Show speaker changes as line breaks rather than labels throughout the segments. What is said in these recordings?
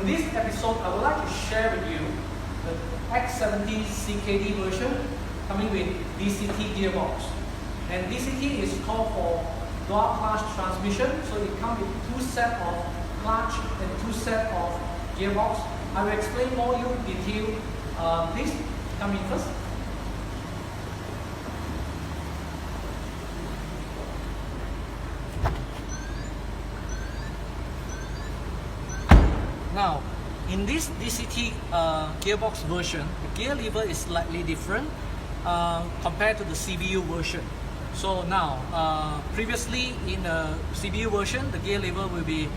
this episode, I would like to share with you the X70 CKD version coming with DCT gearbox. And DCT is called for dual clutch transmission, so it comes with two sets of clutch and two sets of gearbox. I will explain more in detail. Please come in first. Now, in this DCT gearbox version, the gear lever is slightly different compared to the CBU version. So now, previously in the CBU version, the gear lever will be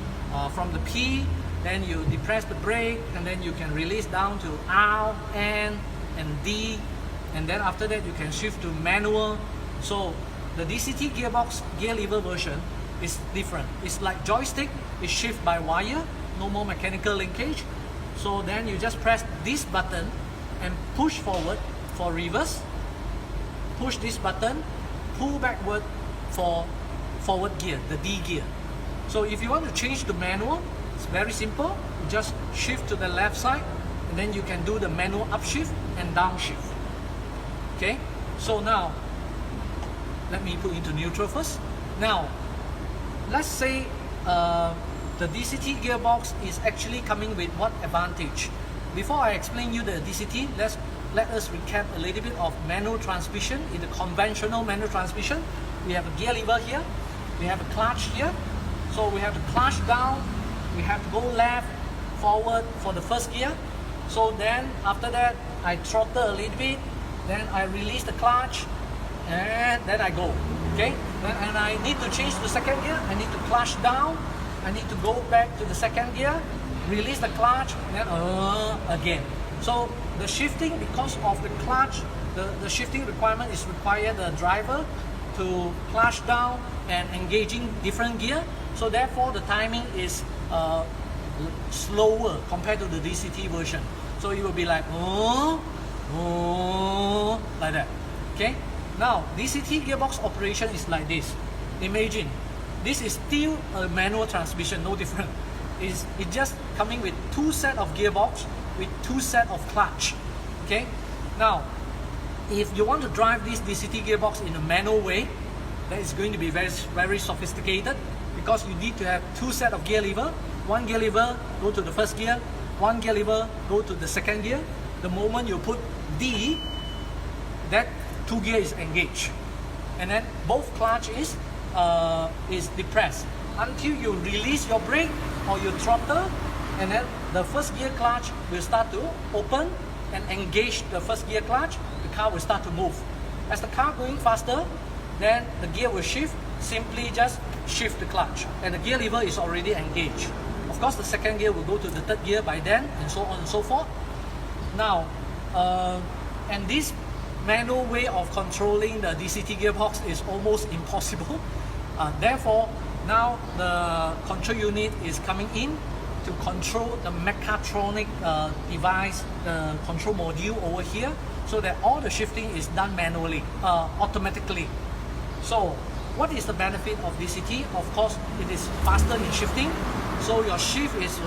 from the P, then you depress the brake, and then you can release down to R, N, and D, and then after that you can shift to manual. So the DCT gearbox gear lever version is different. It's like joystick, it's shift by wire, no more mechanical linkage. So then you just press this button and push forward for reverse, push this button, pull backward for forward gear, the D gear. So if you want to change to manual, it's very simple. You just shift to the left side, and then you can do the manual upshift and downshift. Okay, so now let me put into neutral first. Now let's say the DCT gearbox is actually coming with what advantage? Before I explain you the DCT, let us recap a little bit of manual transmission. In the conventional manual transmission, we have a gear lever here, we have a clutch here. So we have the clutch down, we have to go left, forward for the first gear. So then after that, I throttle a little bit, then I release the clutch, and then I go. Okay, and I need to change to second gear, I need to clutch down, I need to go back to the second gear, release the clutch, and then again. So the shifting, because of the clutch, the shifting requirement is require the driver to clutch down and engaging different gear. So therefore the timing is slower compared to the DCT version. So it will be like like that. Okay. Now DCT gearbox operation is like this. Imagine this is still a manual transmission, no different. It's just coming with two set of gearbox with two set of clutch. Okay. Now, if you want to drive this DCT gearbox in a manual way, that is going to be very sophisticated, because you need to have two set of gear lever. One gear lever go to the first gear, one gear lever go to the second gear. The moment you put D, that two gear is engaged, and then both clutch is depressed until you release your brake or you throttle, and then the first gear clutch will start to open and engage the first gear clutch. The car will start to move. As the car going faster, then the gear will shift. Simply just shift the clutch, and the gear lever is already engaged. Of course, the second gear will go to the third gear by then, and so on and so forth. Now, and this manual way of controlling the DCT gearbox is almost impossible. Therefore, now the control unit is coming in to control the mechatronic device, the control module over here, so that all the shifting is done manually, automatically. So what is the benefit of DCT? Of course, it is faster in shifting, so your shift is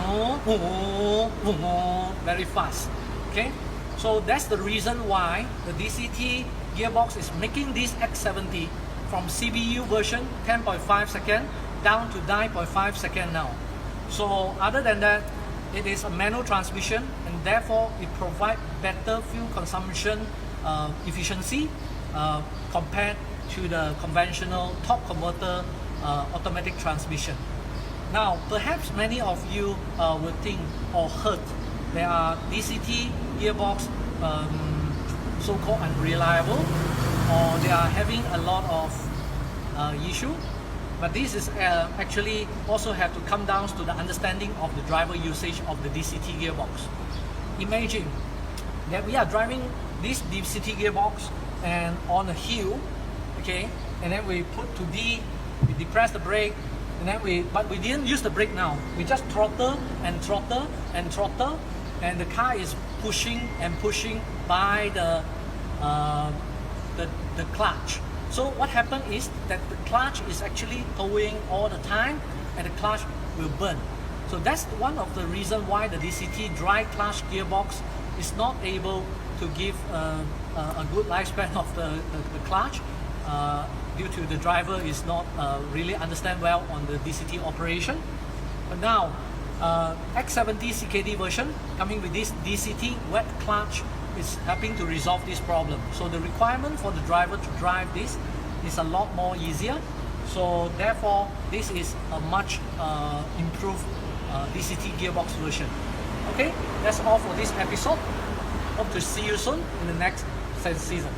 very fast. Okay, so that's the reason why the DCT gearbox is making this X70 from CBU version 10.5 second down to 9.5 second now. So other than that, it is a manual transmission, and therefore it provides better fuel consumption efficiency compared to the conventional torque converter automatic transmission. Now, perhaps many of you will think or heard there are DCT gearbox so-called unreliable, or they are having a lot of issue. But this is actually also have to come down to the understanding of the driver usage of the DCT gearbox. Imagine that we are driving this DCT gearbox and on a hill, okay, and then we put to D, we depress the brake, and then but we didn't use the brake now. We just throttle and throttle and throttle, and the car is pushing and pushing by the clutch. So what happened is that the clutch is actually towing all the time, and the clutch will burn. So that's one of the reasons why the DCT dry clutch gearbox is not able to give a good lifespan of the clutch due to the driver is not really understand well on the DCT operation. But now X70 CKD version coming with this DCT wet clutch is helping to resolve this problem. So the requirement for the driver to drive this is a lot more easier. So therefore this is a much improved DCT gearbox version. Okay, that's all for this episode. Hope to see you soon in the next season.